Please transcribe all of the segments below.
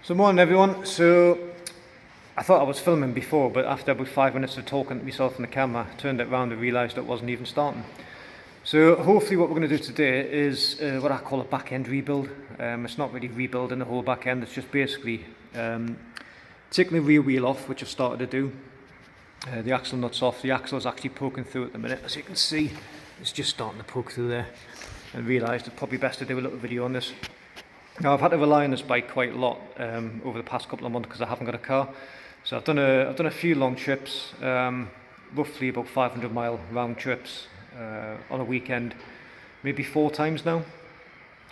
So morning everyone. So I thought I was filming before, but after about 5 minutes of talking to myself on the camera, I turned it around and realised it wasn't even starting. So hopefully what we're going to do today is what I call a back end rebuild. It's not really rebuilding the whole back end, it's just basically taking the rear wheel off, which I've started to do. The axle nuts off. The axle is actually poking through at the minute, as you can see. It's just starting to poke through there, and realised it's probably best to do a little video on this. Now I've had to rely on this bike quite a lot over the past couple of months because I haven't got a car. So I've done a few long trips, roughly about 500-mile round trips on a weekend, maybe 4 times now,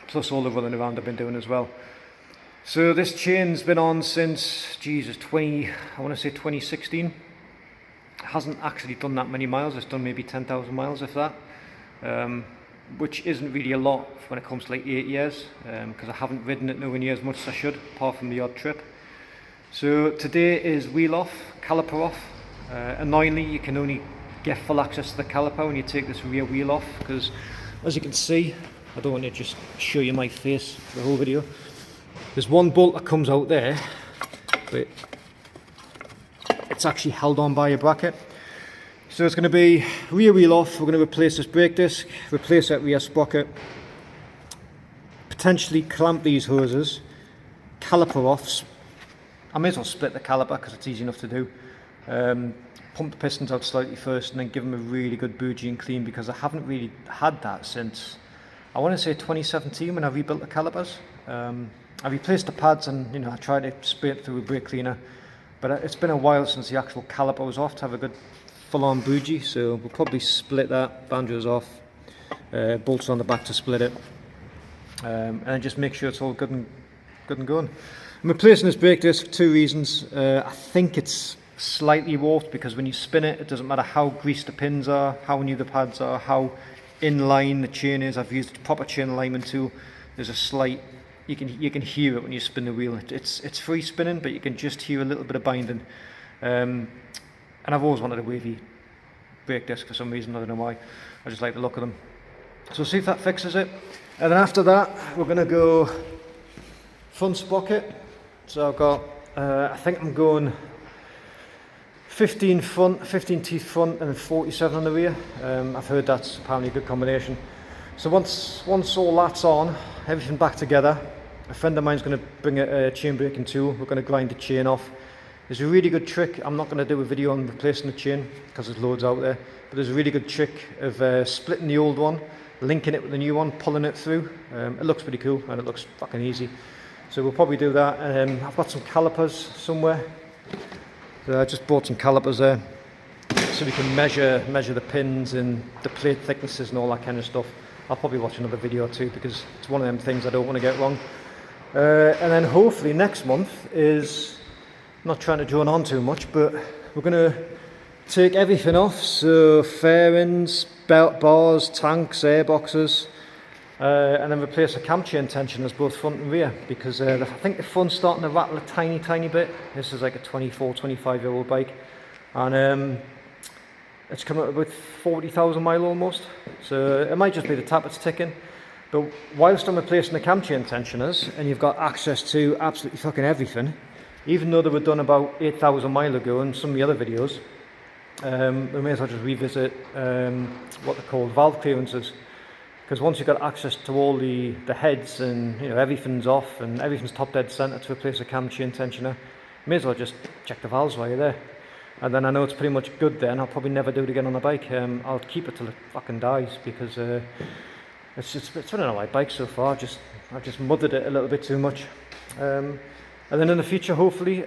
plus all the running around I've been doing as well. So this chain's been on since, Jesus, I want to say 2016. It hasn't actually done that many miles. It's done maybe 10,000 miles, if that. Which isn't really a lot when it comes to like 8 years, because I haven't ridden it nowhere near as much as I should, apart from the odd trip. So today is wheel off, caliper off. Annoyingly, you can only get full access to the caliper when you take this rear wheel off, because as you can see, I don't want to just show you my face for the whole video. There's one bolt that comes out there, but it's actually held on by a bracket. So it's going to be rear wheel off. We're going to replace this brake disc, replace that rear sprocket, potentially clamp these hoses, caliper off. I may as well split the caliper because it's easy enough to do. Pump the pistons out slightly first and then give them a really good bougie and clean, because I haven't really had that since, I want to say 2017 when I rebuilt the calipers. I replaced the pads and I tried to spray it through with brake cleaner, but it's been a while since the actual caliper was off to have a good full-on bougie, so we'll probably split that, banjos off, bolts on the back to split it, and then just make sure it's all good and going. I'm replacing this brake disc for 2 reasons. I think it's slightly warped because when you spin it, it doesn't matter how greased the pins are, how new the pads are, how in line the chain is. I've used a proper chain alignment tool. There's a slight, you can hear it when you spin the wheel. It's free spinning, but you can just hear a little bit of binding. And I've always wanted a wavy brake disc for some reason, I don't know why. I just like the look of them. So we'll see if that fixes it. And then after that, we're going to go front sprocket. So I've got, I think I'm going 15 teeth front and 47 on the rear. I've heard that's apparently a good combination. So once all that's on, everything back together, a friend of mine's going to bring a chain braking tool. We're going to grind the chain off. There's a really good trick. I'm not going to do a video on replacing the chain because there's loads out there, but there's a really good trick of splitting the old one, linking it with the new one, pulling it through. It looks pretty cool and it looks fucking easy. So we'll probably do that. I've got some calipers somewhere. So I just bought some calipers there so we can measure the pins and the plate thicknesses and all that kind of stuff. I'll probably watch another video or two because it's one of them things I don't want to get wrong. And then hopefully next month is, not trying to drone on too much, but we're going to take everything off, so fairings, belt bars, tanks, airboxes, and then replace the cam chain tensioners both front and rear, because I think the front's starting to rattle a tiny bit. This is like a 25-year-old bike, and it's coming up about 40,000 mile almost, so it might just be the tap it's ticking. But whilst I'm replacing the cam chain tensioners, and you've got access to absolutely fucking everything, even though they were done about 8,000 miles ago in some of the other videos, we may as well just revisit what they're called valve clearances, because once you've got access to all the heads and everything's off and everything's top dead centre to replace a cam chain tensioner, you may as well just check the valves while you're there. And then I know it's pretty much good then. I'll probably never do it again on the bike. I'll keep it till it fucking dies, because it's been an alright bike so far. I've just mothered it a little bit too much. And then in the future, hopefully,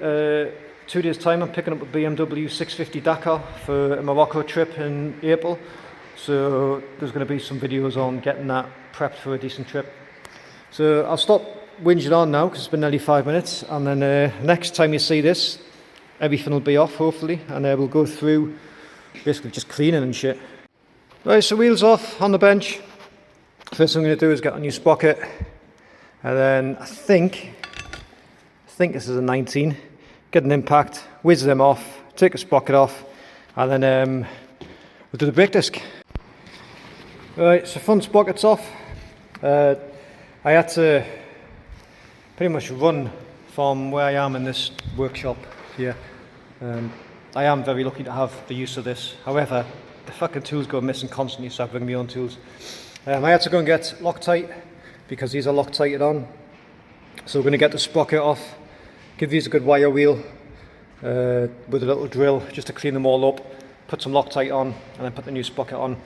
2 days time, I'm picking up a BMW 650 Dakar for a Morocco trip in April. So there's going to be some videos on getting that prepped for a decent trip. So I'll stop whinging on now because it's been nearly 5 minutes. And then next time you see this, everything will be off, hopefully. And we'll go through basically just cleaning and shit. Right, so wheels off on the bench. First thing I'm going to do is get a new sprocket. And then I think this is a 19, get an impact, whiz them off, take a sprocket off, and then we'll do the brake disc. Right, so front sprocket's off. I had to pretty much run from where I am in this workshop here. I am very lucky to have the use of this. However, the fucking tools go missing constantly, so I bring my own tools. I had to go and get Loctite because these are Loctited on. So we're going to get the sprocket off, give these a good wire wheel with a little drill just to clean them all up, put some Loctite on, and then put the new sprocket on.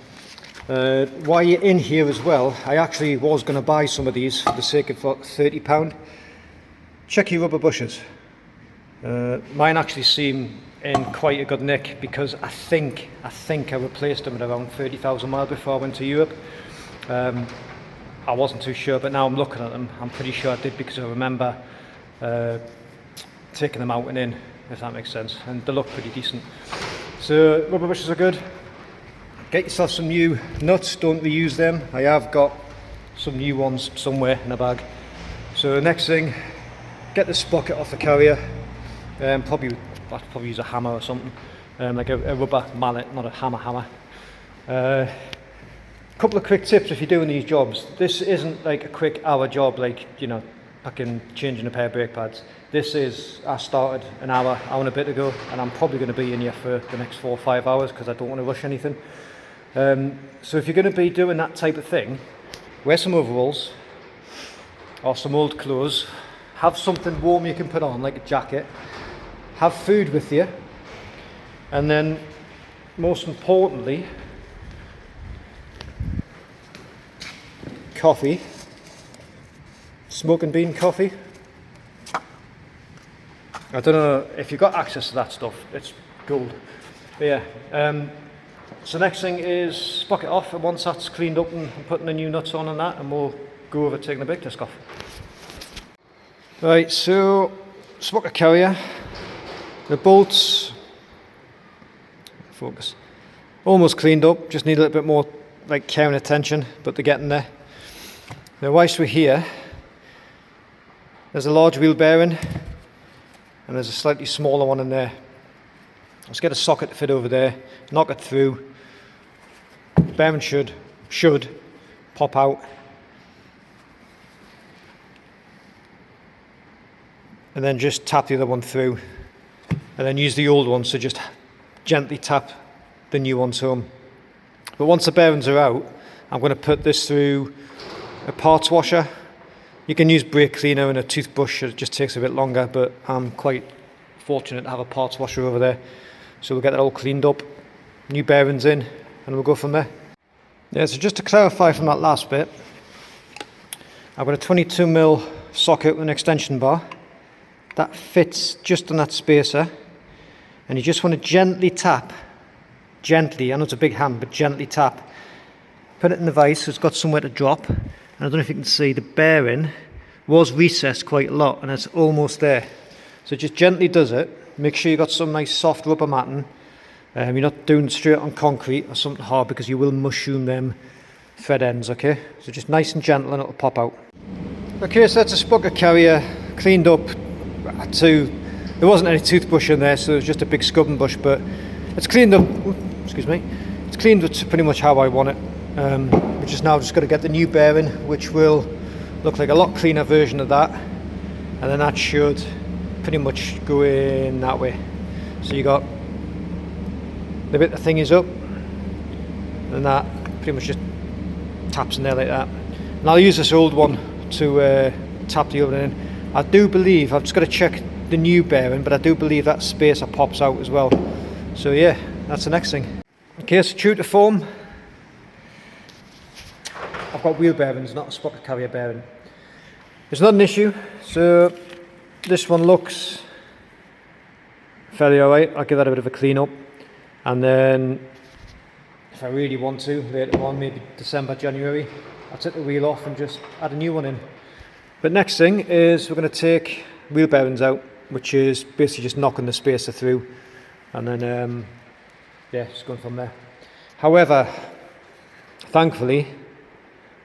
While you're in here as well, I actually was going to buy some of these for the sake of £30. Check your rubber bushes. Mine actually seem in quite a good nick because I think I replaced them at around 30,000 miles before I went to Europe. I wasn't too sure, but now I'm looking at them, I'm pretty sure I did because I remember taking them out and in, if that makes sense, and they look pretty decent. So rubber bushes are good. Get yourself some new nuts, don't reuse them. I have got some new ones somewhere in a bag. So next thing, get the sprocket off the carrier. I'll probably use a hammer or something, like a rubber mallet, not a hammer. Couple of quick tips if you're doing these jobs. This isn't like a quick hour job, like, you know, fucking changing a pair of brake pads. This is, I started an hour and a bit ago, and I'm probably going to be in here for the next 4 or 5 hours because I don't want to rush anything. So if you're going to be doing that type of thing, wear some overalls or some old clothes, have something warm you can put on, like a jacket, have food with you, and then most importantly, coffee, smoke and bean coffee. I don't know if you've got access to that stuff, it's gold. But yeah, so next thing is sprocket off, and once that's cleaned up and putting the new nuts on and that, and we'll go over taking the brake disc off. Right, so sprocket carrier, the bolts, focus, almost cleaned up, just need a little bit more like care and attention, but they're getting there. Now whilst we're here, there's a large wheel bearing and there's a slightly smaller one in there. Let's get a socket to fit over there, knock it through. The bearing should pop out. And then just tap the other one through. And then use the old one, so just gently tap the new ones home. But once the bearings are out, I'm going to put this through a parts washer. You can use brake cleaner and a toothbrush, it just takes a bit longer, but I'm quite fortunate to have a parts washer over there. So we'll get that all cleaned up, new bearings in, and we'll go from there. Yeah, so just to clarify from that last bit, I've got a 22mm socket with an extension bar. That fits just on that spacer, and you just want to gently tap, gently, I know it's a big hand, but gently tap. Put it in the vise so it's got somewhere to drop. And I don't know if you can see, the bearing was recessed quite a lot and it's almost there. So just gently does it. Make sure you've got some nice soft rubber matting. You're not doing straight on concrete or something hard because you will mushroom them thread ends, okay? So just nice and gentle and it'll pop out. Okay, so that's a sprocket carrier cleaned up to, there wasn't any toothbrush in there, so it was just a big scrubbing brush, but it's cleaned up, excuse me, it's cleaned up to pretty much how I want it. Which is now just going to get the new bearing, which will look like a lot cleaner version of that, and then that should pretty much go in that way. So you got the bit the thing is up, and that pretty much just taps in there like that. And I'll use this old one to tap the other in. I do believe, I've just got to check the new bearing, but I do believe that spacer pops out as well. So yeah, that's the next thing. Okay, so true to form, I've got wheel bearings, not a sprocket carrier bearing. It's not an issue, so this one looks fairly alright. I'll give that a bit of a clean up, and then if I really want to, later on, maybe December, January, I'll take the wheel off and just add a new one in. But next thing is we're going to take wheel bearings out, which is basically just knocking the spacer through, and then yeah, just going from there. However, thankfully,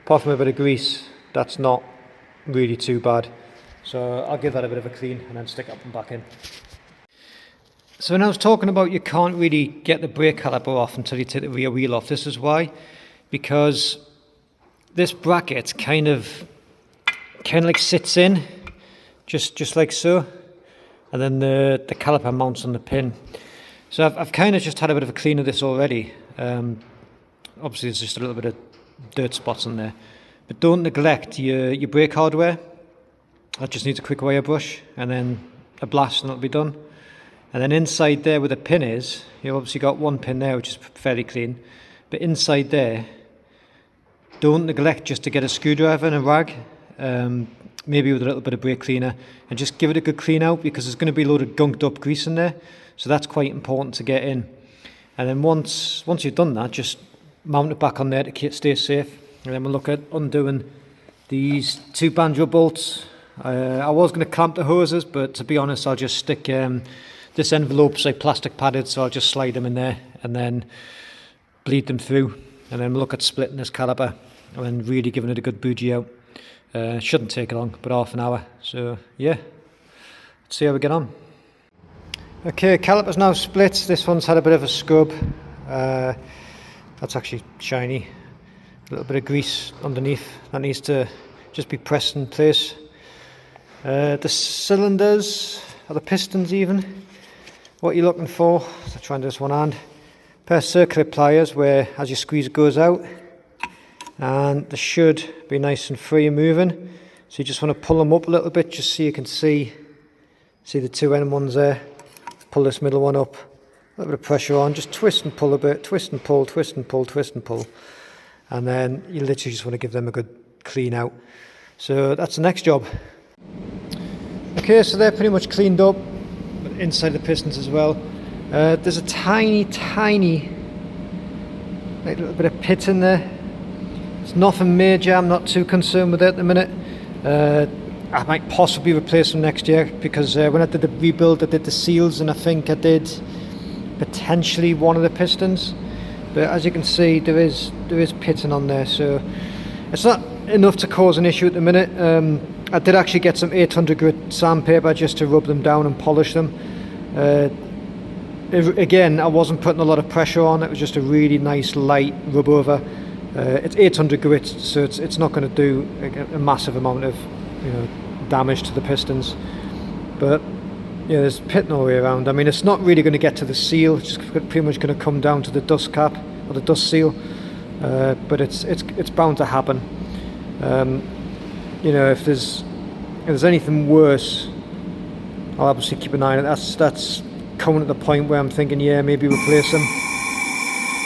apart from a bit of grease, that's not really too bad. So I'll give that a bit of a clean and then stick it up and back in. So when I was talking about you can't really get the brake caliper off until you take the rear wheel off, this is why. Because this bracket kind of like sits in just like so, and then the caliper mounts on the pin. So I've kind of just had a bit of a clean of this already. Obviously there's just a little bit of dirt spots on there, but don't neglect your brake hardware. That just needs a quick wire brush and then a blast and it'll be done. And then inside there where the pin is, you've obviously got one pin there which is fairly clean, but inside there, don't neglect just to get a screwdriver and a rag, maybe with a little bit of brake cleaner, and just give it a good clean out, because there's going to be a load of gunked up grease in there, so that's quite important to get in. And then once you've done that, just mount it back on there to stay safe. And then we'll look at undoing these 2 banjo bolts. I was going to clamp the hoses, but to be honest, I'll just stick this envelope's like plastic padded, so I'll just slide them in there and then bleed them through. And then we'll look at splitting this caliper and then really giving it a good bougie out. Shouldn't take long, but half an hour. So yeah, let's see how we get on. Okay, caliper's now split. This one's had a bit of a scrub. That's actually shiny. A little bit of grease underneath. That needs to just be pressed in place. The cylinders, or the pistons even, what you're looking for, so try and do this one hand. Pair of circular pliers where as you squeeze it goes out, and they should be nice and free and moving. So you just want to pull them up a little bit just so you can see the 2 end ones there. Pull this middle one up, a little bit of pressure on, just twist and pull a bit, twist and pull, twist and pull, twist and pull. And then you literally just want to give them a good clean out. So that's the next job. Okay, so they're pretty much cleaned up, but inside the pistons as well. There's a tiny like little bit of pit in there. It's nothing major, I'm not too concerned with it at the minute. I might possibly replace them next year, because when I did the rebuild I did the seals, and I think I did potentially one of the pistons. But as you can see, there is pitting on there, so it's not enough to cause an issue at the minute. I did actually get some 800 grit sandpaper just to rub them down and polish them. Again, I wasn't putting a lot of pressure on, it was just a really nice light rub over. It's 800 grit, so it's not going to do a massive amount of damage to the pistons. But yeah, there's pitting all the way around. I mean, it's not really going to get to the seal, it's just pretty much going to come down to the dust cap or the dust seal. But it's bound to happen. If there's anything worse, I'll obviously keep an eye on it. That's coming at the point where I'm thinking, yeah, maybe replace them.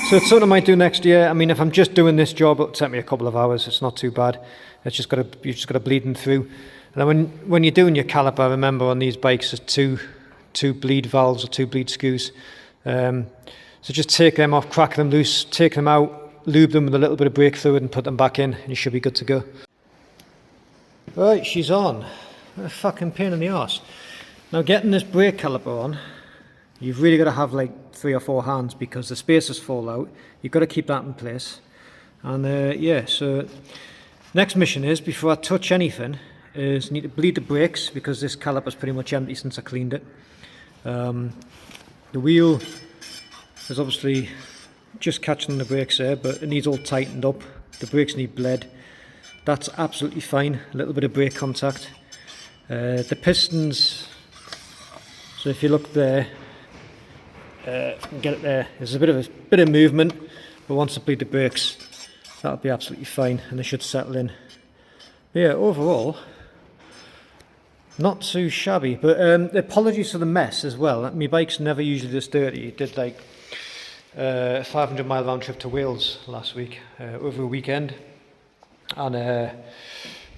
So it's something I might do next year. I mean, if I'm just doing this job, it'll take me a couple of hours. It's not too bad. You just got to bleed them through. And then when you're doing your caliper, remember on these bikes there's two bleed valves or 2 bleed screws. So just take them off, crack them loose, take them out, lube them with a little bit of brake fluid and put them back in, and you should be good to go. Right, she's on. What a fucking pain in the arse. Now getting this brake caliper on, you've really got to have like 3 or 4 hands, because the spacers fall out. You've got to keep that in place. And yeah, so next mission is, before I touch anything, is need to bleed the brakes, because this caliper's pretty much empty since I cleaned it. The wheel is obviously just catching the brakes there, but it needs all tightened up. The brakes need bled. That's absolutely fine. A little bit of brake contact. The pistons, so if you look there, get it there. There's a bit of movement, but once I bleed the brakes, that'll be absolutely fine, and they should settle in. But yeah, overall, not too shabby. But apologies for the mess as well. My bike's never usually this dirty. It did like a 500-mile round trip to Wales last week, over a weekend, and it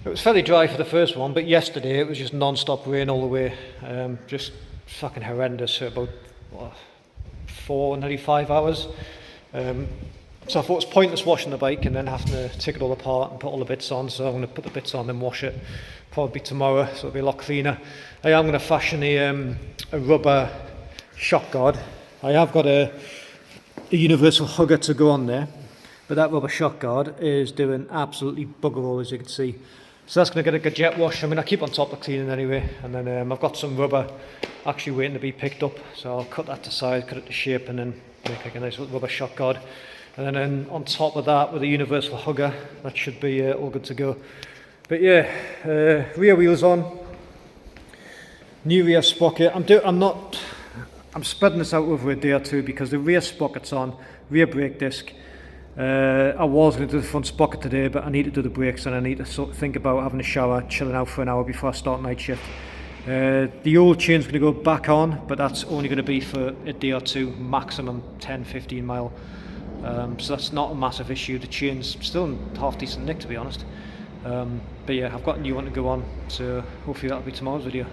was fairly dry for the first one, but yesterday it was just non-stop rain all the way, just fucking horrendous for about 4, nearly 5 hours. So I thought it was pointless washing the bike and then having to take it all apart and put all the bits on, so I'm going to put the bits on and wash it probably tomorrow, so it'll be a lot cleaner. I am going to fashion a rubber shock guard. I have got a universal hugger to go on there, but that rubber shock guard is doing absolutely bugger all, as you can see. So that's going to get a jet wash. I mean, I keep on top of cleaning anyway, and then I've got some rubber actually waiting to be picked up, so I'll cut that to size, cut it to shape, and then make like a nice little rubber shock guard. And then on top of that, with a universal hugger, that should be all good to go. But yeah, rear wheels on, New rear sprocket. I'm spreading this out over a day or two because the rear sprocket's on, rear brake disc. I was going to do the front sprocket today, but I need to do the brakes and I need to sort of think about having a shower, chilling out for an hour before I start night shift. The old chain's going to go back on, but that's only going to be for a day or two, maximum 10-15 mile. So that's not a massive issue. The chain's still in half decent nick, to be honest. But yeah, I've got a new one to go on, so hopefully that'll be tomorrow's video.